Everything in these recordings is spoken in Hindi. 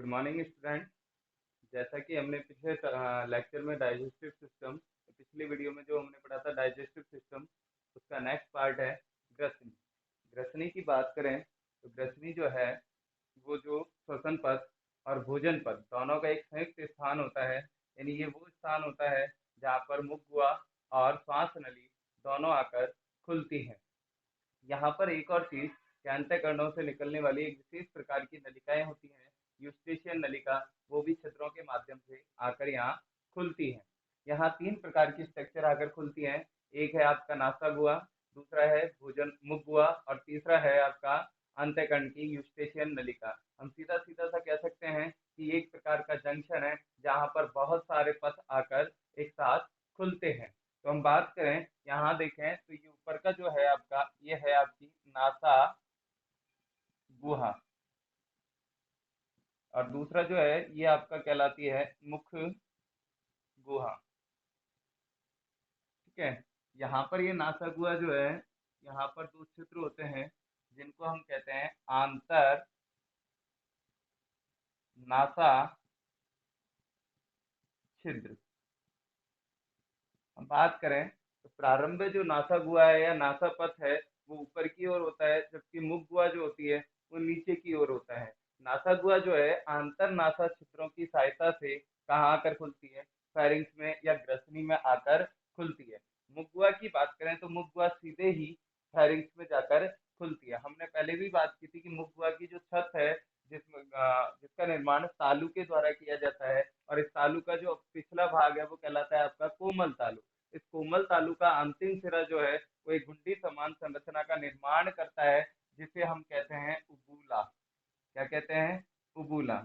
Good morning student. जैसा कि हमने पिछले लेक्चर में डाइजेस्टिव सिस्टम, पिछली वीडियो में जो हमने पढ़ा था डाइजेस्टिव सिस्टम, उसका नेक्स्ट पार्ट है ग्रसनी। ग्रसनी की बात करें तो ग्रसनी जो है वो जो श्वसन पथ और भोजन पथ दोनों का एक संयुक्त स्थान होता है। यानी ये वो स्थान होता है जहाँ पर मुख गुहा और श्वास नली दोनों आकर खुलती हैं। यहाँ पर एक और चीज कि अंतःकरणों से निकलने वाली एक विशेष प्रकार की नलिकाएं होती हैं, यूस्टेशियन नलिका, वो भी छिद्रों के माध्यम से आकर यहाँ खुलती हैं। यहाँ तीन प्रकार की स्ट्रक्चर आकर खुलती हैं। एक है आपका नासा गुहा, दूसरा है भोजन मुख गुहा और तीसरा है आपका अंतःकरण की यूस्टेशियन नलिका। हम सीधा सीधा सा कह सकते हैं कि एक प्रकार का जंक्शन है जहाँ पर बहुत सारे पथ आकर एक साथ खुलते हैं। तो हम बात करें, यहाँ देखें तो ये ऊपर का जो है आपका, ये है आपकी नासा गुहा और दूसरा जो है ये आपका कहलाती है मुख गुहा। ठीक है। यहाँ पर ये नासा गुहा जो है, यहाँ पर दो छिद्र होते हैं जिनको हम कहते हैं आंतर नासा छिद्र। हम बात करें तो प्रारंभ में जो नासा गुहा है या नासा पथ है वो ऊपर की ओर होता है, जबकि मुख गुहा जो होती है वो नीचे की ओर होता है। नासा गुहा जो है आंतर नासा छिद्रों की सहायता से कहाँ आकर खुलती है? फेरिंक्स में या ग्रसनी में आकर खुलती है। मुख गुहा की बात करें तो मुख गुहा सीधे ही फेरिंक्स में जाकर खुलती है। हमने पहले भी बात की थी कि मुख गुहा की जो छत है, जिसका निर्माण तालु के द्वारा किया जाता है, और इस तालु का जो पिछला भाग है वो कहलाता है आपका कोमल तालु। इस कोमल तालु का अंतिम सिरा जो है वो एक घुंडी समान संरचना का निर्माण करता है, जिसे हम कहते हैं उबूला। क्या कहते हैं? उबूला।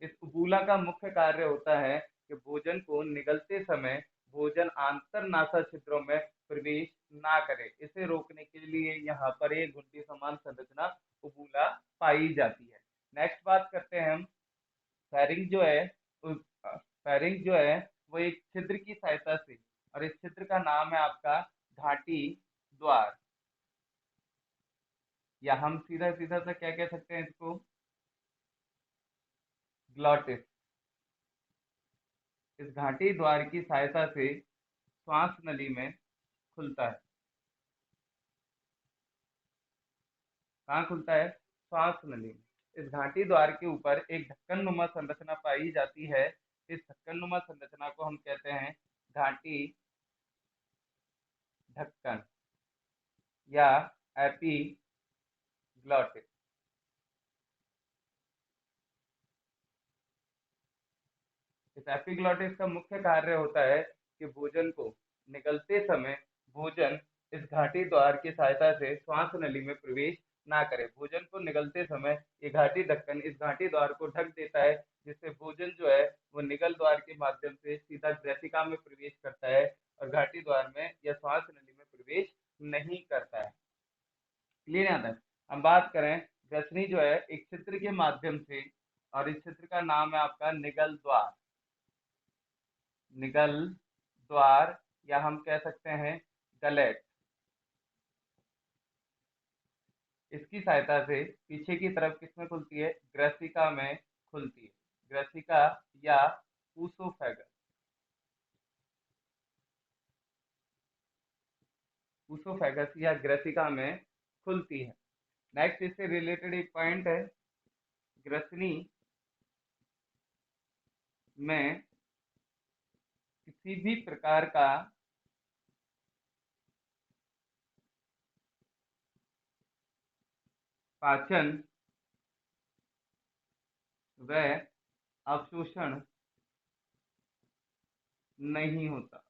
इस उबूला का मुख्य कार्य होता है कि भोजन को निगलते समय भोजन आंतर नासा छिद्रों में प्रवेश ना करे। इसे रोकने के लिए यहाँ पर एक घुंडी समान संरचना उबूला पाई जाती है। नेक्स्ट बात करते हैं हम फेरिंग जो है। फेरिंग जो है वो एक छिद्र की सहायता से, और इस छिद्र का नाम है आपका घाटी द्वार, या हम सीधा सीधा सा क्या कह सकते हैं इसको? ग्लॉटिस। इस घाटी द्वार की सहायता से श्वास नली में खुलता है। कहाँ खुलता है? श्वास नली में। इस घाटी द्वार के ऊपर एक ढक्कन नुमा संरचना पाई जाती है। इस ढक्कन नुमा संरचना को हम कहते हैं घाटी ढक्कन या एपीग्लॉटिस। इस एपिग्लॉटिस का मुख्य कार्य होता है कि भोजन को निगलते समय भोजन इस घाटी द्वार की सहायता से श्वास नली में प्रवेश ना करे। भोजन को निगलते समय ये घाटी ढक्कन इस घाटी द्वार को ढक देता है, जिससे भोजन जो है वो निगल द्वार के माध्यम से सीधा ग्रसिका में प्रवेश करता है और घाटी द्वार में या श्वास नली में प्रवेश नहीं करता है। क्लियर यहाँ तक? हम बात करें, ग्रसनी जो है एक छिद्र के माध्यम से, और इस छिद्र का नाम है आपका निगल द्वार। निगल द्वार, या हम कह सकते हैं गलेट। इसकी सहायता से पीछे की तरफ किसमें खुलती है? ग्रसिका में खुलती है। ग्रसिका या ऊसोफेगस। ऊसोफेगस या ग्रसिका में खुलती है। नेक्स्ट इससे रिलेटेड एक पॉइंट है, ग्रसनी में किसी भी प्रकार का पाचन व अवशोषण नहीं होता।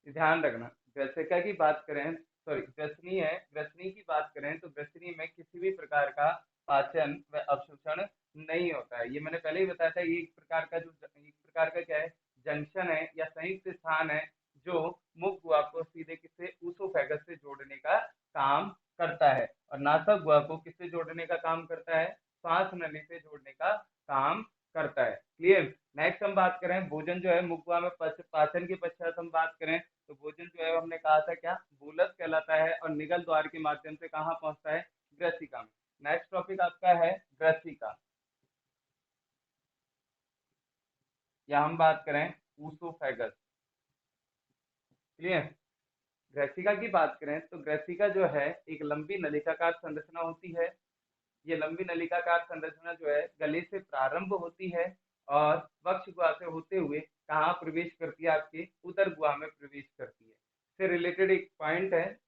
ध्यान रखना, ग्रसिका की बात करें, सॉरी ग्रसनी है, ग्रसनी की बात करें तो ग्रसनी में किसी भी प्रकार का पाचन व अवशोषण नहीं होता है। ये मैंने पहले ही बताया था, ये एक प्रकार का एक प्रकार का क्या है? जंक्शन है या संयुक्त स्थान है, जो मुख गुहा को सीधे किससे? ऊसोफेगस से जोड़ने का काम करता है, और नासा गुहा को किससे जोड़ने का काम करता है? श्वास नली से जोड़ने का काम करता है। क्लियर? नेक्स्ट हम बात करें, भोजन जो है मुख गुहा में पाचन के पश्चात हम बात करें तो भोजन जो है हमने कहा था क्या? बोलस कहलाता है और निगल द्वार के माध्यम से कहाँ पहुंचता है, ग्रसिका में। नेक्स्ट टॉपिक आपका है ग्रसिका, या हम बात करें ऊसोफेगस। क्लियर। ग्रसिका की बात करें तो ग्रसिका जो है एक लंबी नलिकाकार संरचना होती है। ये लंबी नलिकाकार संरचना जो है गले से प्रारंभ होती है और वक्ष गुहा से होते हुए कहाँ प्रवेश करती है, आपके उदर गुहा में प्रवेश करती है। इससे रिलेटेड एक पॉइंट है,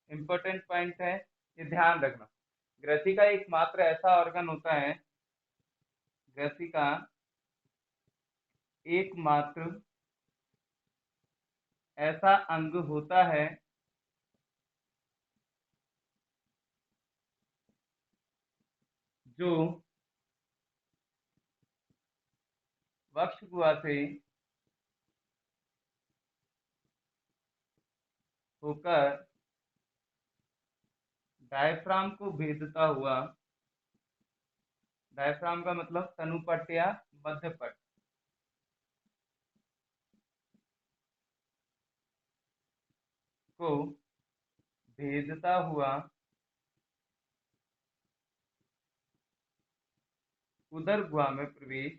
इंपॉर्टेंट पॉइंट है, ये ध्यान रखना। ग्रसिका एकमात्र ऐसा ऑर्गन होता है, ग्रसिका एकमात्र ऐसा अंग होता है जो वक्ष गुहा से होकर डायफ्राम को भेदता हुआ, डायफ्राम का मतलब तनुपट या मध्यपट, को भेदता हुआ उदर गुहा में प्रवेश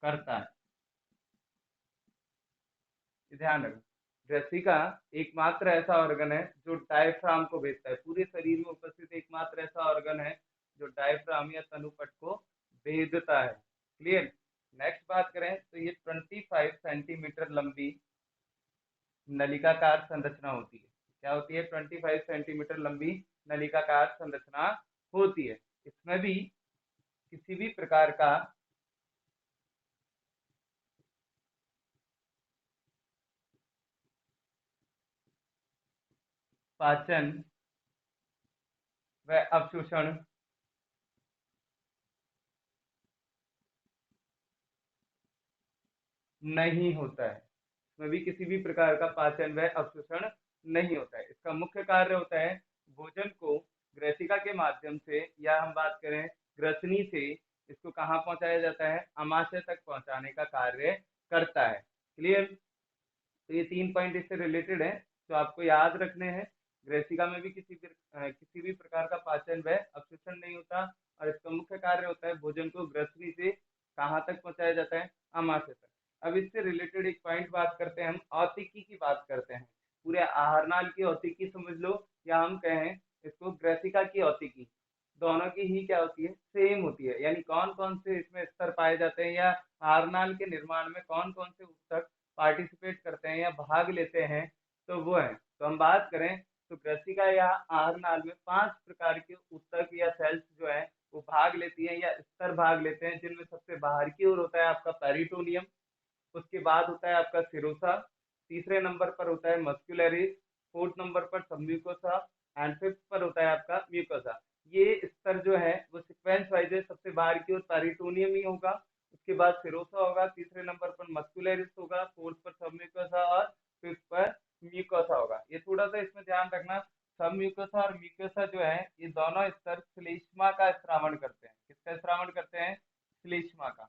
करता है। ध्यान रखना, ग्रसिका एकमात्र ऐसा ऑर्गन है जो डायफ्राम को भेदता है। पूरे शरीर में उपस्थित एकमात्र ऐसा ऑर्गन है जो डायफ्राम या तनुपट को भेदता है। क्लियर। नेक्स्ट बात करें तो ये 25 सेंटीमीटर लंबी नलिकाकार संरचना होती है। क्या होती है? 25 सेंटीमीटर लंबी नलिकाकार संरचना होती है। इसमें भी किसी भी प्रकार का पाचन व अवशोषण नहीं होता है। इसमें भी किसी भी प्रकार का पाचन व अवशोषण नहीं होता है। इसका मुख्य कार्य होता है भोजन को ग्रसिका के माध्यम से, या हम बात करें ग्रसनी से, इसको कहाँ पहुंचाया जाता है, आमाशय तक पहुंचाने का कार्य करता है। क्लियर। तो ये 3 पॉइंट इससे रिलेटेड है जो आपको याद रखने हैं। ग्रसिका में भी किसी भी प्रकार का पाचन व अवशोषण नहीं होता और इसका मुख्य कार्य होता है भोजन को ग्रसनी से कहाँ तक पहुंचाया जाता है, आमाशय तक। अब इससे रिलेटेड एक पॉइंट बात करते हैं, हम औतिकी की बात करते हैं। पूरे आहार नाल की औतिकी समझ लो, या हम कहें इसको ग्रसिका की औतिकी, दोनों की ही क्या होती है, सेम होती है। यानी कौन कौन से इसमें स्तर पाए जाते हैं, या आहारनाल के निर्माण में कौन कौन से ऊतक पार्टिसिपेट करते हैं या भाग लेते हैं, तो वो है। तो हम बात करें तो ग्रसिका या आहारनाल में 5 प्रकार के ऊतक या सेल्स जो है वो भाग लेती हैं या स्तर भाग लेते हैं, जिनमें सबसे बाहर की ओर होता है आपका पेरिटोनियम, उसके बाद होता है आपका सिरोसा, तीसरे नंबर पर होता है मस्कुलरिस, फोर्थ नंबर पर सबम्यूकोसा एंड फिफ्थ पर होता है आपका म्यूकोसा। ये स्तर जो है वो सिक्वेंस वाइज है, सबसे बाहर की ओर पेरिटोनियम ही होगा, उसके बाद सिरोसा होगा, तीसरे नंबर पर मस्कुलरिस होगा, फोर्थ पर सबम्यूकोसा और फिफ्थ पर म्यूकोसा होगा। ये थोड़ा सा इसमें ध्यान रखना, सब म्यूकोसा और म्यूकोसा जो है ये दोनों स्तर श्लेष्मा का स्रावण करते हैं। किसका स्रावण करते हैं? श्लेष्मा का।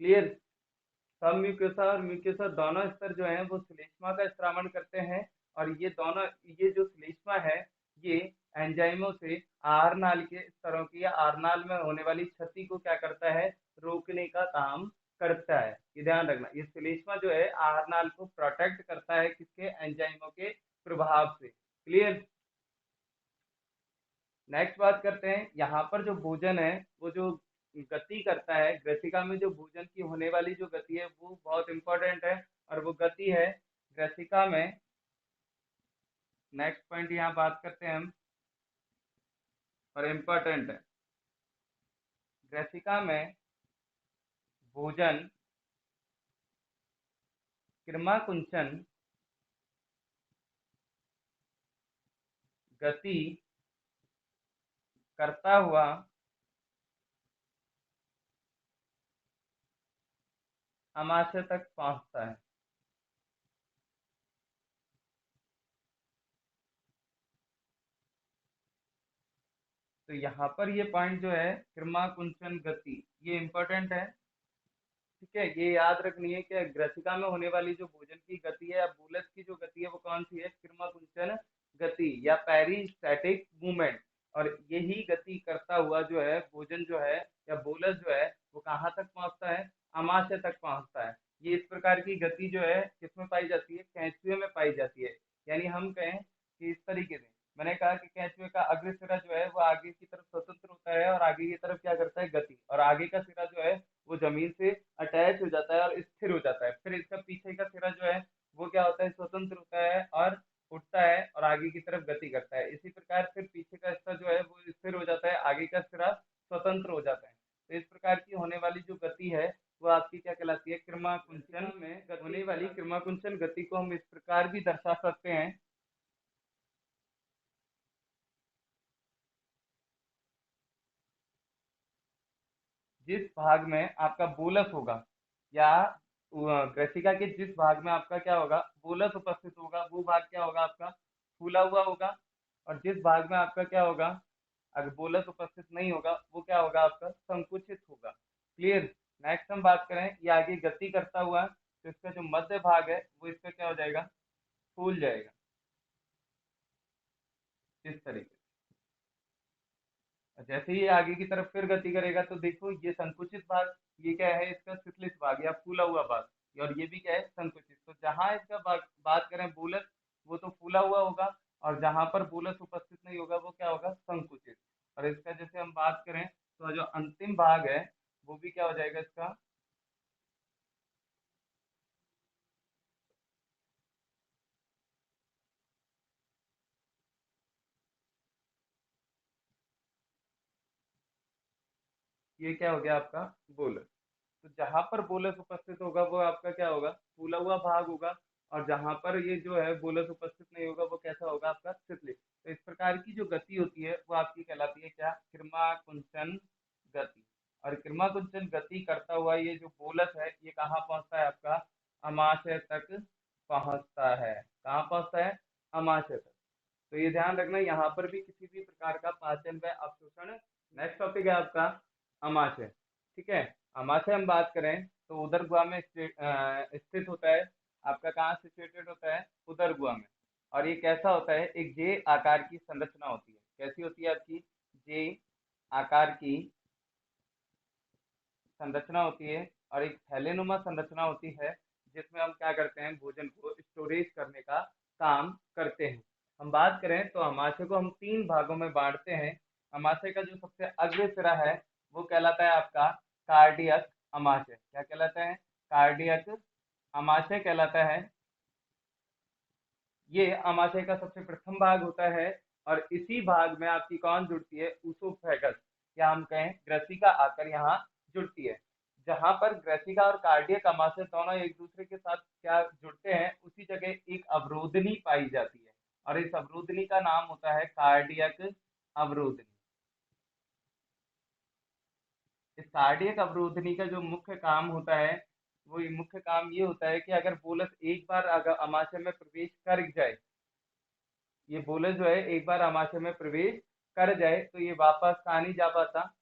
क्लियर। सब म्यूकोसा और म्यूकोसा दोनों स्तर जो है वो श्लेष्मा का स्रावण करते हैं, और ये दोनों, ये जो श्लेष्मा है ये एंजाइमों से आहारनाल के स्तरों की या आहारनाल में होने वाली क्षति को क्या करता है, रोकने का काम करता है। ये ध्यान रखना, ये श्लेष्मा जो है आहारनाल को प्रोटेक्ट करता है, किसके? एंजाइमों के प्रभाव से। क्लियर। नेक्स्ट बात करते हैं, यहाँ पर जो भोजन है वो जो गति करता है, ग्रसिका में जो भोजन की होने वाली जो गति है वो बहुत इंपॉर्टेंट है, और वो गति है ग्रसिका में। नेक्स्ट पॉइंट यहाँ बात करते हैं हम, और इम्पोर्टेंट है, ग्रसिका में भोजन कृमाकुंचन गति करता हुआ आमाशय तक पहुंचता है। तो यहाँ पर ये पॉइंट जो है कृमा कुंचन गति, ये इंपॉर्टेंट है। ठीक है, ये याद रखनी है कि ग्रसिका में होने वाली जो भोजन की गति है या बोलस की जो गति है वो कौन सी है, कृमा कुंचन गति या पेरिस्टैटिक मूवमेंट। और यही गति करता हुआ जो है भोजन जो है या बोलस जो है वो कहाँ तक पहुंचता है, आमाशय तक पहुंचता है। ये इस प्रकार की गति जो है किसमें पाई जाती है, कैंचुए में पाई जाती है। यानी हम कहें कि इस तरीके से मैंने कहा कि कैंचुए का अग्र सिरा जो है वो आगे की तरफ स्वतंत्र होता है और आगे की तरफ क्या करता है, गति, और आगे का सिरा जो है वो जमीन से अटैच हो जाता है और स्थिर हो जाता है। फिर इसका पीछे का सिरा जो है वो क्या होता है, स्वतंत्र होता है और उठता है और आगे की तरफ गति करता है। इसी प्रकार फिर पीछे का हिस्सा जो है वो स्थिर हो जाता है, आगे का सिरा स्वतंत्र हो जाता है। तो इस प्रकार की होने वाली जो गति है वो आपकी क्या कहलाती है, कृमा कुंचन में होने वाली कृमा कुंचन गति को हम इस प्रकार भी दर्शा सकते हैं। जिस भाग में आपका बोलस होगा या ग्रसिका के जिस भाग में आपका क्या होगा, बोलस उपस्थित होगा, वो भाग क्या होगा आपका, फूला हुआ होगा। और जिस भाग में आपका क्या होगा, अगर बोलस उपस्थित नहीं होगा वो क्या होगा आपका, संकुचित होगा। क्लियर। नेक्स्ट हम बात करें, ये आगे गति करता हुआ तो इसका जो मध्य भाग है वो इसका क्या हो जाएगा, फूल जाएगा इस तरीके से। जैसे ही आगे की तरफ फिर गति करेगा तो देखो ये संकुचित भाग, ये क्या है इसका शिथिलित भाग या फूला हुआ भाग, और ये भी क्या है संकुचित। तो जहां इसका बात करें बोलस, वो तो फूला हुआ होगा, और जहां पर बोलस उपस्थित नहीं होगा वो क्या होगा, संकुचित। और इसका जैसे हम बात करें तो जो अंतिम भाग है वो भी क्या हो जाएगा इसका, ये क्या हो गया आपका, बोलस। तो जहां पर बोलस उपस्थित होगा वो आपका क्या होगा, फूला हुआ भाग होगा। और जहां पर ये जो है बोलस उपस्थित नहीं होगा वो कैसा होगा आपका, शिथिल। तो इस प्रकार की जो गति होती है वो आपकी कहलाती है क्या, कृमा कुंचन गति। और कृमा कुंचन गति करता हुआ ये जो बोलस है ये कहाँ पहुंचता है आपका, अमाशय तक पहुंचता है। कहाँ पहुंचता है, अमाशय तक। तो ये ध्यान रखना, यहाँ पर भी किसी भी प्रकार का पाचन व अवशोषण। नेक्स्ट टॉपिक है आपका अमाशय। ठीक है, अमाशय हम बात करें तो उदर गुहा में स्थित होता है। आपका कहाँ सिचुएटेड होता है, उदर गुहा में। और ये कैसा होता है, एक जे आकार की संरचना होती है। कैसी होती है आपकी, जे आकार की संरचना होती है और एक थैलेनुमा संरचना होती है, जिसमें हम क्या करते हैं, भोजन को स्टोरेज करने का काम करते हैं। हम बात करें तो अमाशय को हम तीन भागों में बांटते हैं। अमाशय का जो सबसे अग्र सिरा है वो कहलाता है आपका कार्डियक अमाशय। क्या कहलाता है, कार्डियक अमाशय कहलाता है। ये अमाशय का सबसे प्रथम भाग होता है। और इसी भाग में आपकी कौन जुड़ती है, ऊसोफेगस, या हम कहें ग्रसिका आकर यहाँ जुड़ती है। जहां पर ग्रसिका और कार्डियक अमाशय दोनों एक दूसरे के साथ क्या जुड़ते हैं, उसी जगह एक अवरोधनी पाई जाती है। और इस अवरोधनी का नाम होता है कार्डियक अवरोधनी। इस कार्डियक अवरोधनी का जो मुख्य काम होता है, वो मुख्य काम ये होता है कि अगर बोलस एक बार अगर अमाशय में प्रवेश कर जाए, ये बोले जो है एक बार अमाशय में प्रवेश कर जाए तो ये वापस कहाँ नहीं जा पाता,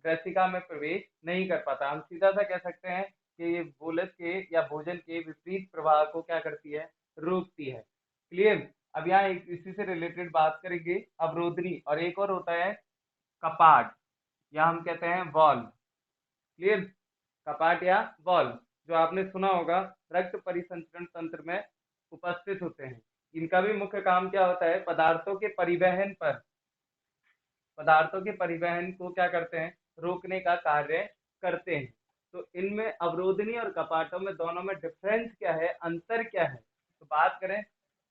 ग्रसिका में प्रवेश नहीं कर पाता। हम सीधा सा कह सकते हैं कि ये बोलस के या भोजन के विपरीत प्रवाह को क्या करती है, रोकती है। क्लियर। अब यहाँ एक इसी से रिलेटेड बात करेंगे, अवरोधनी। और एक और होता है कपाट, या हम कहते हैं वॉल्व। क्लियर। कपाट या वॉल्व, जो आपने सुना होगा रक्त परिसंचरण तंत्र में उपस्थित होते हैं। इनका भी मुख्य काम क्या होता है, पदार्थों के परिवहन को क्या करते हैं, रोकने का कार्य करते हैं। तो इनमें अवरोधनी और कपाटों में दोनों में डिफरेंस क्या है, अंतर क्या है, तो बात करें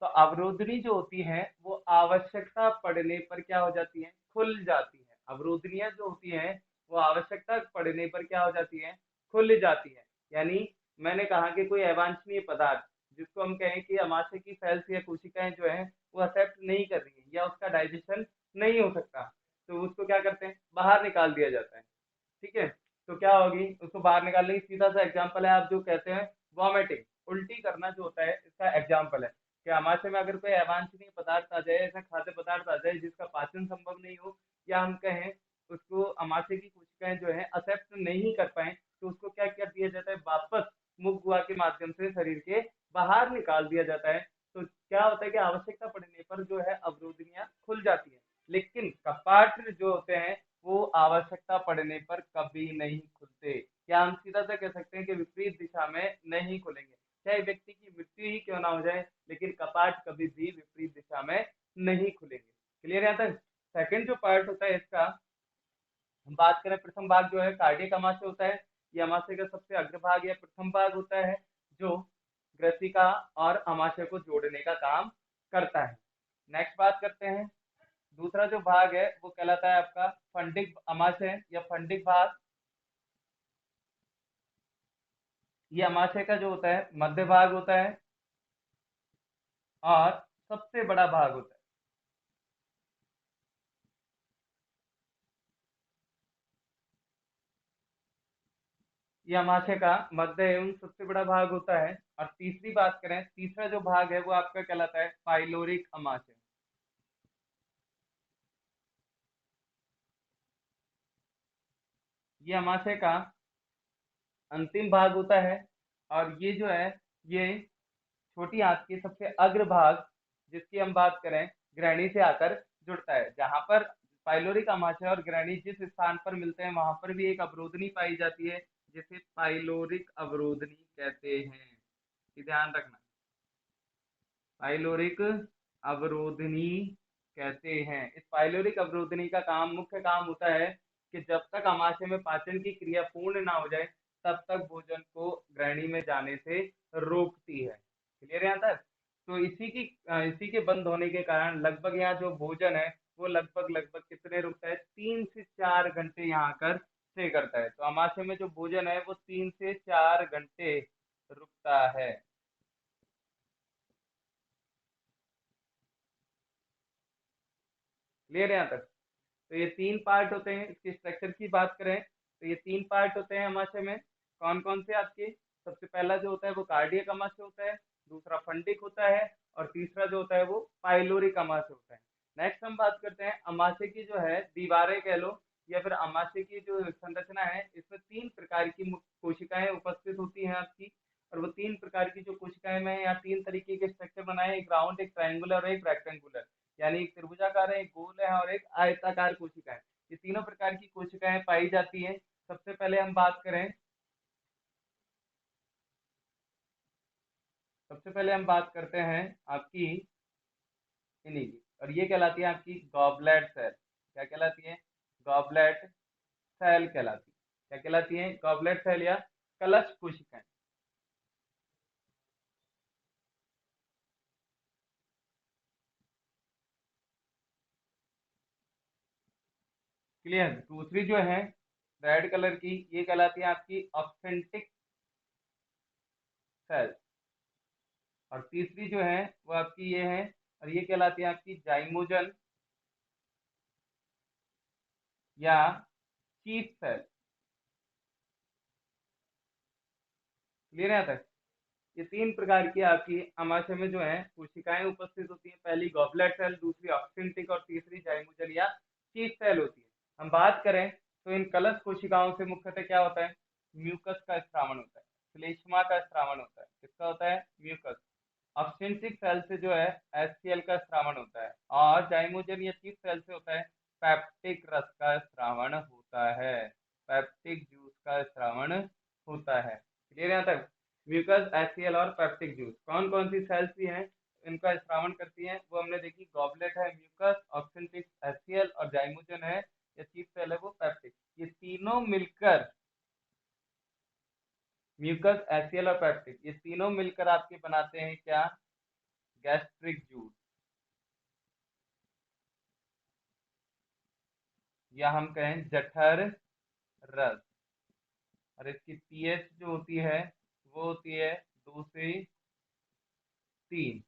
तो अवरोधनी जो होती है वो आवश्यकता पड़ने पर क्या हो जाती है, खुल जाती है। अवरोधनियां जो होती हैं वो आवश्यकता पड़ने पर क्या हो जाती है, खुल जाती है। यानी मैंने कहा कि कोई अवांछनीय पदार्थ जिसको हम कहें कि अमाशय की सेल्स या कोशिकाएं जो है वो एक्सेप्ट नहीं कर रही है या उसका डाइजेशन नहीं हो सकता, तो उसको क्या करते हैं, बाहर निकाल दिया जाता है। ठीक है। तो क्या होगी, उसको बाहर निकालने की सीधा सा एग्जाम्पल है आप जो कहते हैं वॉमिटिंग, उल्टी करना जो होता है इसका एग्जाम्पल है कि अमाशय में अगर कोई अवांछनीय पदार्थ आ जाए, ऐसा खाद्य पदार्थ आ जाए जिसका पाचन संभव नहीं हो या हम कहें उसको अमाशय की कोशिकाएं जो है एक्सेप्ट नहीं कर पाए, तो उसको क्या कर दिया जाता है, वापस मुख गुहा के माध्यम से शरीर के बाहर निकाल दिया जाता है। तो क्या होता है कि आवश्यकता पड़ने पर जो है अवरोधनियां खुल जाती है, लेकिन कपाट जो होते हैं वो आवश्यकता पड़ने पर कभी नहीं खुलते। क्या हम सीधा सा कह सकते हैं कि विपरीत दिशा में नहीं खुलेंगे, चाहे व्यक्ति की मृत्यु ही क्यों ना हो जाए, लेकिन कपाट कभी भी विपरीत दिशा में नहीं खुलेंगे। क्लियर है यहाँ तक? सेकंड जो पार्ट होता है इसका, हम बात करें, प्रथम भाग जो है कार्डियक अमाशय होता है। ये अमाशय का सबसे अग्रभाग या प्रथम भाग होता है, जो ग्रसिका और अमाशय को जोड़ने का काम करता है। नेक्स्ट बात करते हैं, दूसरा जो भाग है वो कहलाता है आपका फंडिक अमाशय या फंडिक भाग। ये अमाशय का जो होता है मध्य भाग होता है और सबसे बड़ा भाग होता है। ये अमाशय का मध्य एवं सबसे बड़ा भाग होता है। और तीसरी बात करें, तीसरा जो भाग है वो आपका कहलाता है पाइलोरिक अमाशय। ये अमाशय का अंतिम भाग होता है। और ये जो है ये छोटी आंत के सबसे अग्र भाग, जिसकी हम बात करें ग्रहणी से आकर जुड़ता है। जहां पर पाइलोरिक अमाशय और ग्रहणी जिस स्थान पर मिलते हैं वहां पर भी एक अवरोधनी पाई जाती है, जिसे पाइलोरिक अवरोधनी कहते हैं। ये ध्यान रखना, पाइलोरिक अवरोधनी कहते हैं। इस पाइलोरिक अवरोधनी का काम, मुख्य काम होता है कि जब तक अमाशय में पाचन की क्रिया पूर्ण ना हो जाए तब तक भोजन को ग्रहणी में जाने से रोकती है। क्लियर है यहाँ तक? तो इसी के बंद होने के कारण लगभग यहाँ जो भोजन है वो लगभग लगभग कितने रुकता है, 3 से 4 घंटे यहाँ आकर स्टे करता है। तो अमाशय में जो भोजन है वो 3 से 4 घंटे रुकता है। क्लियर है यहाँ तक? तो ये 3 पार्ट होते हैं। इसके स्ट्रक्चर की बात करें तो ये 3 पार्ट होते हैं अमाशय में। कौन कौन से आपके, सबसे पहला जो होता है वो कार्डियक अमाशय होता है, दूसरा फंडिक होता है और तीसरा जो होता है वो पाइलोरिक अमाशय होता है। नेक्स्ट हम बात करते हैं अमाशय की जो है दीवारें कह लो या फिर अमाशय की जो संरचना है, इसमें 3 प्रकार की कोशिकाएं उपस्थित होती हैं आपकी। और वो 3 प्रकार की जो कोशिकाएं, मैं यहाँ 3 तरीके के स्ट्रक्चर बनाए, एक राउंड, एक ट्रायंगुलर और एक रेक्टेंगुलर। यानी एक त्रिभुजाकार है, एक गोल है और एक आयताकार कोशिका है। ये तीनों प्रकार की कोशिकाएं पाई जाती हैं। सबसे पहले हम बात करें, सबसे पहले हम बात करते हैं आपकी इन्हीं की, और ये कहलाती है आपकी गॉबलेट सेल। क्या कहलाती है? गॉबलेट सेल कहलाती है। क्या कहलाती है? गॉबलेट सेल या कलश कोशिकाएं। क्लियर? दूसरी जो है रेड कलर की, ये कहलाती है आपकी ऑक्सेंटिक सेल। और तीसरी जो है वो आपकी ये है, और ये कहलाती है आपकी जाइमोजन या शीथ सेल। क्लियर है यहाँ तक? ये 3 प्रकार की आपकी अमाशय में जो है कोशिकाएं उपस्थित होती हैं। पहली गॉबलेट सेल, दूसरी ऑक्सिंटिक और तीसरी जाइमोजन या शीथ सेल होती है। हम बात करें तो इन कलश कोशिकाओं से मुख्यतः क्या होता है, म्यूकस का स्रावण होता है, श्लेष्मा का स्रावण होता है। किसका होता है? म्यूकस। ऑक्सिंटिक सेल से जो है एचसीएल का स्रावण होता है, और जाइमोजन या शीथ सेल से होता है पेप्टिक रस का स्रावण होता है, पेप्टिक जूस का स्रावण होता है। क्लियर यहाँ तक? म्यूकस, एचसीएल और पेप्टिक जूस कौन कौन सी सेल्स भी हैं इनका स्रावण करती हैं, वो हमने देखी। गॉबलेट है म्यूकस, ऑक्सिंटिक एचसीएल और जाइमोजन है या शीथ सेल है वो पेप्टिक। ये तीनों मिलकर, म्यूकस, एचसीएल और पेप्टिक, ये तीनों मिलकर आपके बनाते हैं क्या? गैस्ट्रिक जूस, या हम कहें जठर रस। और इसकी पीएच जो होती है वो होती है 2 से 3।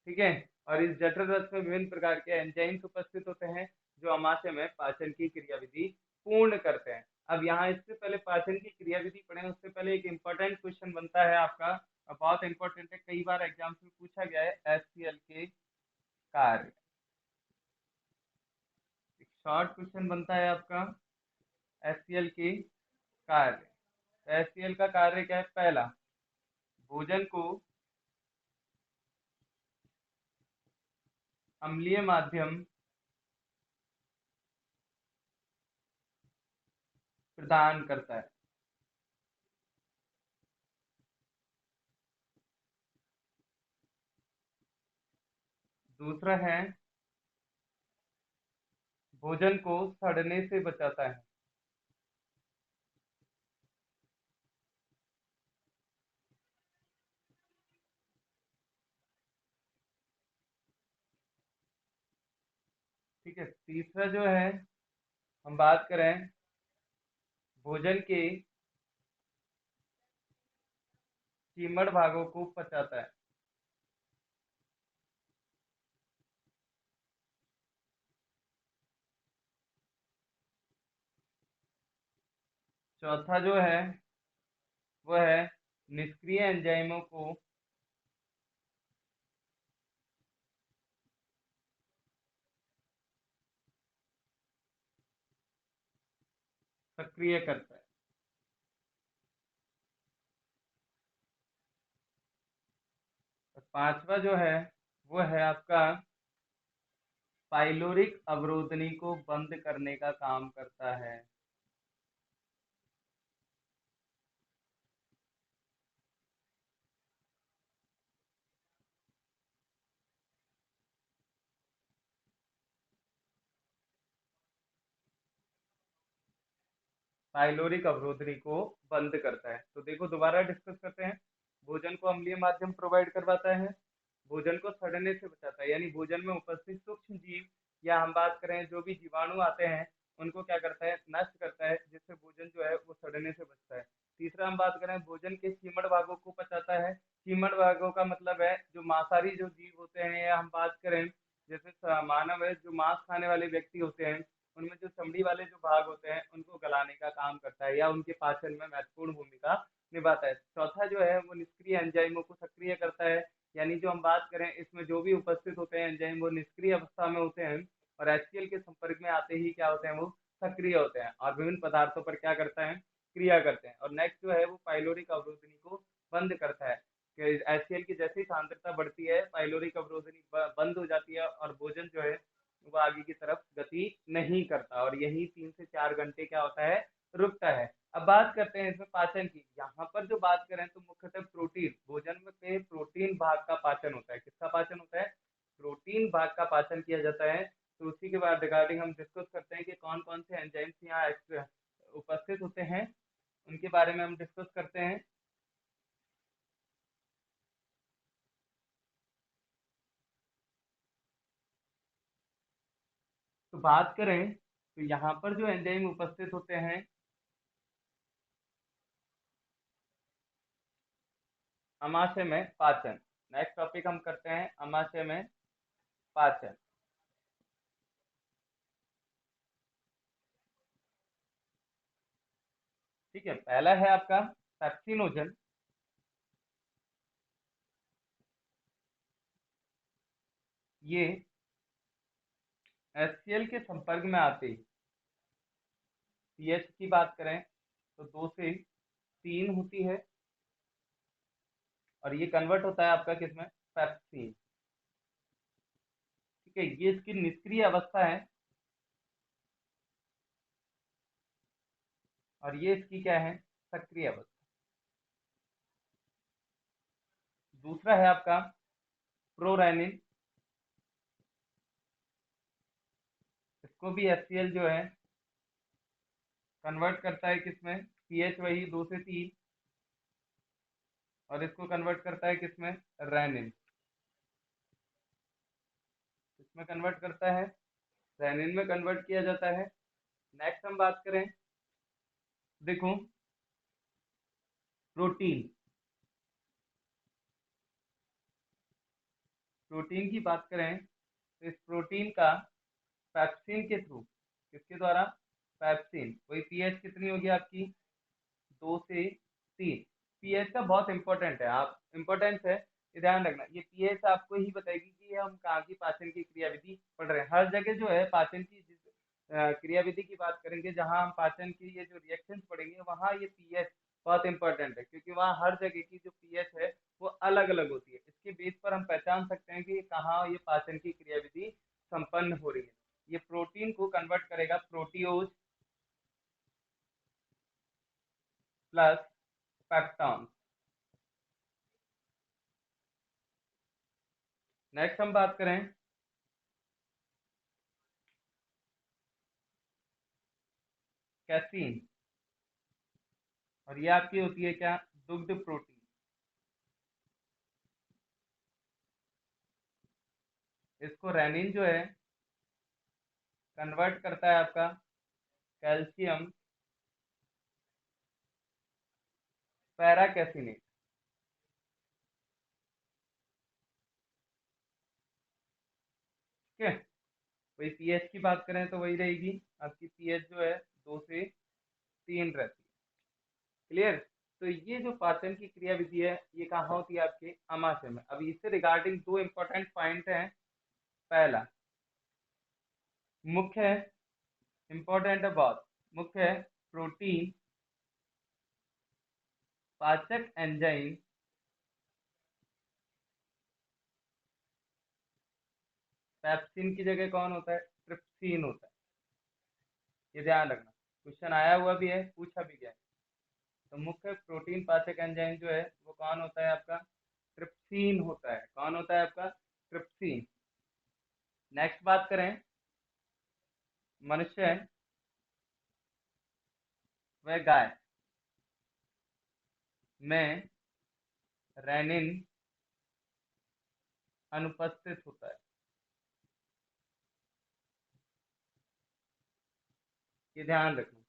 ठीक है? और इस जठर रस में विभिन्न प्रकार के एंजाइम्स उपस्थित होते हैं जो अमाशय में पाचन की क्रियाविधि पूर्ण करते हैं। अब यहाँ इससे पहले पाचन की क्रियाविधि पढ़े उससे पहले एक इंपॉर्टेंट क्वेश्चन बनता है आपका, बहुत इंपॉर्टेंट है, कई बार एग्जाम्स में पूछा गया है, एचसीएल के कार्य। शॉर्ट क्वेश्चन बनता है आपका एचसीएल की कार्य। एचसीएल का कार्य क्या है? पहला, भोजन को अम्लीय माध्यम प्रदान करता है। दूसरा है, भोजन को सड़ने से बचाता है। ठीक है। तीसरा जो है, हम बात करें, भोजन के कीमड़ भागों को पचाता है। चौथा जो है वो है निष्क्रिय एंजाइमों को सक्रिय करता है। और पांचवा जो है वो है आपका पाइलोरिक अवरोधनी को बंद करने का काम करता है। पाइलोरिक अवरोधनी को बंद करता है। तो देखो दोबारा डिस्कस करते हैं। भोजन को अम्लीय माध्यम प्रोवाइड करवाता है, भोजन को सड़ने से बचाता है, यानी भोजन में उपस्थित सूक्ष्म जीव या हम बात करें जो भी जीवाणु आते हैं उनको क्या करता है? नष्ट करता है, जिससे भोजन जो है वो सड़ने से बचता है। तीसरा हम बात करें, भोजन के कीमड़ भागों को पचाता है। कीमड़ भागों का मतलब है जो मांसाहारी जो जीव होते हैं, या हम बात करें जैसे मानव है, जो मांस खाने वाले व्यक्ति होते हैं, उनमें जो चमड़ी वाले जो भाग होते हैं उनको गलाने का काम करता है या उनके पाचन में महत्वपूर्ण भूमिका निभाता है। चौथा जो है वो निष्क्रिय एंजाइमों को सक्रिय करता है, यानी जो हम बात करें इसमें जो भी उपस्थित होते हैं एंजाइम वो निष्क्रिय अवस्था में होते हैं और एचसीएल के संपर्क में आते ही क्या होते हैं? वो सक्रिय होते हैं और विभिन्न पदार्थों पर क्या करता है? क्रिया करते हैं। और नेक्स्ट जो है वो पाइलोरिक अवरोधनी को बंद करता है कि एचसीएल की जैसे ही सांद्रता बढ़ती है पाइलोरिक अवरोधनी बंद हो जाती है और भोजन जो है वो आगे की तरफ गति नहीं करता और यही 3 से 4 घंटे क्या होता है? रुकता है। अब बात करते हैं इसमें पाचन की। यहाँ पर जो बात करें तो मुख्यतः प्रोटीन, भोजन में पे प्रोटीन भाग का पाचन होता है। किसका पाचन होता है? प्रोटीन भाग का पाचन किया जाता है। तो उसी के बाद रिगार्डिंग हम डिस्कस करते हैं कि कौन कौन से एंजाइम्स यहाँ उपस्थित होते हैं, उनके बारे में हम डिस्कस करते हैं। तो बात करें तो यहाँ पर जो एंजाइम उपस्थित होते हैं, अमाशय में पाचन। नेक्स्ट टॉपिक हम करते हैं अमाशय में पाचन। ठीक है। पहला है आपका पेप्सिनोजन। ये एचसीएल के संपर्क में आते ही पीएच की बात करें तो 2 से 3 होती है और ये कन्वर्ट होता है आपका किसमें? पेप्सिन। ठीक है। ये इसकी निष्क्रिय अवस्था है और ये इसकी क्या है? सक्रिय अवस्था। दूसरा है आपका प्रोरेनिन। इसको भी एचसीएल जो है कन्वर्ट करता है किसमें? पीएच वही 2 से 3, और इसको कन्वर्ट करता है किसमें? रेनिन। इसमें कन्वर्ट करता है, रेनिन में कन्वर्ट किया जाता है। नेक्स्ट हम बात करें, देखो प्रोटीन। प्रोटीन की बात करें तो इस प्रोटीन का पैप्सिन के थ्रू, किसके द्वारा? पैप्सिन। वही पीएच कितनी होगी आपकी? 2 से 3। पीएच का बहुत इंपॉर्टेंट है, आप इंपॉर्टेंस है, ये ध्यान रखना। ये पीएच आपको ही बताएगी कि हम कहाँ की पाचन की क्रियाविधि पढ़ रहे हैं। हर जगह जो है पाचन की क्रियाविधि की बात करेंगे, जहाँ हम पाचन की ये जो रिएक्शंस पढ़ेंगे, वहाँ ये पीएच बहुत इंपॉर्टेंट है, क्योंकि वहाँ हर जगह की जो पीएच है वो अलग अलग होती है। इसके बेस पर हम पहचान सकते हैं कि कहाँ ये पाचन की क्रियाविधि संपन्न हो रही है। ये प्रोटीन को कन्वर्ट करेगा प्रोटियोज प्लस पेप्टॉन। नेक्स्ट हम बात करें कैसीन, और ये आपकी होती है क्या, दुग्ध प्रोटीन। इसको रेनिन जो है कन्वर्ट करता है आपका कैल्शियम पैरा कैसिनेट। ठीक है, वही पीएच की बात करें तो वही रहेगी आपकी, पीएच जो है 2 से 3 रहती है। क्लियर। तो ये जो पाचन की क्रियाविधि है ये कहाँ होती है, आपके आमाशय में। अब इससे रिगार्डिंग 2 इंपॉर्टेंट पॉइंट हैं। पहला मुख्य है, इंपॉर्टेंट है बहुत, मुख्य है प्रोटीन पाचक एंजाइम पेप्सिन की जगह कौन होता है, ट्रिप्सिन होता है। ये ध्यान रखना, क्वेश्चन आया हुआ भी है, पूछा भी गया है। तो मुख्य प्रोटीन पाचक एंजाइम जो है वो कौन होता है आपका, ट्रिप्सिन होता है। कौन होता है आपका, ट्रिप्सिन। नेक्स्ट बात करें, मनुष्य व गाय में रेनिन अनुपस्थित होता है। ये ध्यान रखना।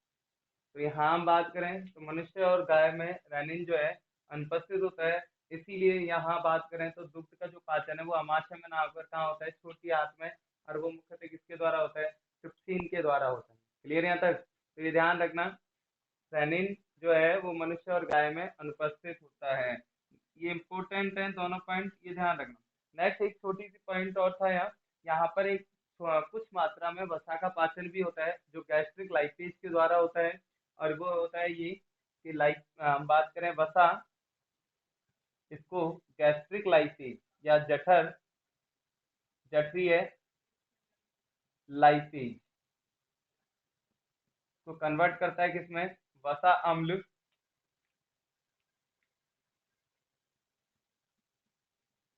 तो यहाँ हम बात करें तो मनुष्य और गाय में रेनिन जो है अनुपस्थित होता है। इसीलिए यहाँ बात करें तो दुग्ध का जो पाचन है वो अमाशय में ना होकर कहाँ होता है, छोटी आंत में, और वो मुख्यतः किसके द्वारा होता है, ट्रिप्सिन के द्वारा होता है। क्लियर यहाँ तक। तो ये ध्यान रखना, रेनिन जो है वो मनुष्य और गाय में अनुपस्थित होता है। ये इंपॉर्टेंट है दोनों पॉइंट, ये ध्यान रखना। नेक्स्ट एक छोटी सी पॉइंट और था यहाँ, यहाँ पर एक कुछ मात्रा में वसा का पाचन भी होता है जो गैस्ट्रिक लाइपेज के द्वारा होता है। और वो होता है ये कि हम बात करें वसा, इसको गैस्ट्रिक लाइपेज या जठर, जठरीय लाइपेज को कन्वर्ट करता है किसमें, वसा अम्ल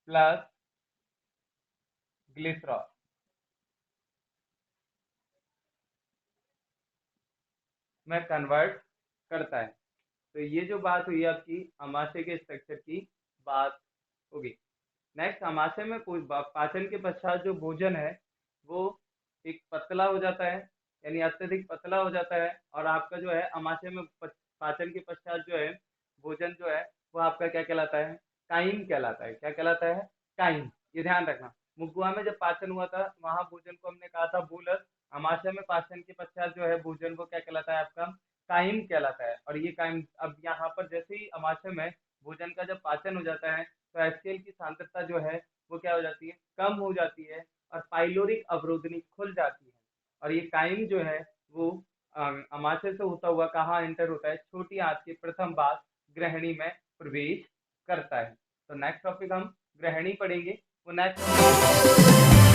प्लस ग्लिसरॉल में कन्वर्ट करता है। तो ये जो बात हुई आपकी अमाशय के स्ट्रक्चर की बात होगी। नेक्स्ट, अमाशय में पाचन के पश्चात जो भोजन है वो एक पतला हो जाता है, यानी अत्यधिक पतला हो जाता है। और आपका जो है अमाशय में पाचन के पश्चात जो है भोजन जो है वो आपका क्या कहलाता है, काइम कहलाता है। क्या कहलाता है, काइम। ये ध्यान रखना, मुगुआ में जब पाचन हुआ था वहां भोजन को हमने कहा था बोलस। अमाशय में पाचन के पश्चात जो है भोजन को क्या कहलाता है आपका, काइम कहलाता है। और ये काइम अब यहाँ पर जैसे ही अमाशय में भोजन का जब पाचन हो जाता है तो एचसीएल की सांद्रता जो है वो क्या हो जाती है, कम हो जाती है, और पाइलोरिक अवरोधनी खुल जाती है। और ये काइम जो है वो अमाशय से होता हुआ कहाँ एंटर होता है, छोटी आंत के प्रथम भाग ग्रहणी में प्रवेश करता है। तो नेक्स्ट टॉपिक हम ग्रहणी पढ़ेंगे। वो नेक्स्ट